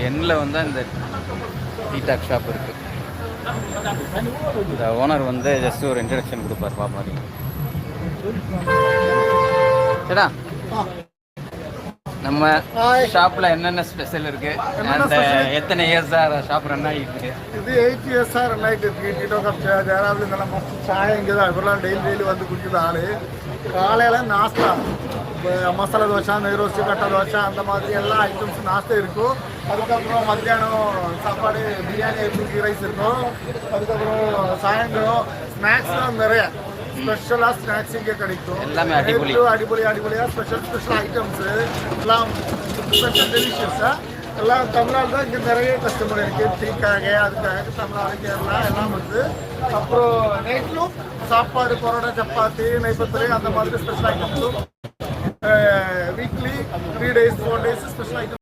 எண்ணில் வந்து இந்த டீ டாக் ஷாப் இருக்குது. இந்த ஓனர் வந்து ஜஸ்ட் ஒரு இன்ட்ரடக்ஷன் கொடுப்பார் பாப்பாரி. சரிடா, நம்ம ஷாப்பில் என்னென்ன ஸ்பெஷல் இருக்குது அண்ட் எத்தனை இயர்ஸா ஷாப் ரன் ஆகிட்டு? இது 8 இயர்ஸா ரன் ஆகிட்டு இருக்கு. டீடோ கப் ஜெயராவில் இந்த நம்ம சாயம் இங்கே தான் இவரெல்லாம் டெய்லி வந்து குடிக்குது ஆள். காலையில் நாஸ்தா மசாலா தோசை, நெய் ரோஸ்ட்டு, கட்டை தோசை, அந்த மாதிரி எல்லா ஐட்டம்ஸ் நாஸ்தா இருக்கும். அதுக்கப்புறம் மத்தியானம் சாப்பாடு பிரியாணி, கீ ரைஸ் இருக்கும். அதுக்கப்புறம் சாயந்தரம் ஸ்நாக்ஸ்லாம் நிறைய ஸ்பெஷலாக ஸ்நாக்ஸ் இங்கே கிடைக்கும். எல்லாமே அடிப்பொலியாக ஸ்பெஷல் ஐட்டம்ஸு எல்லாம் ஸ்பெஷல் டெலிஷியஸாக எல்லாம் தமிழ்நாடு தான். இங்கே நிறைய கஸ்டமர் இருக்குது. டீக்காக அதுக்காக தமிழ்நாடு, கேரளா எல்லாம் வந்து. அப்புறம் நைட்லும் சாப்பாடு, பரோட்டா, சப்பாத்தி, நெய்பத்திரி அந்த மாதிரி ஸ்பெஷல் ஐட்டம்ஸும் weekly 3 days 4 days special item.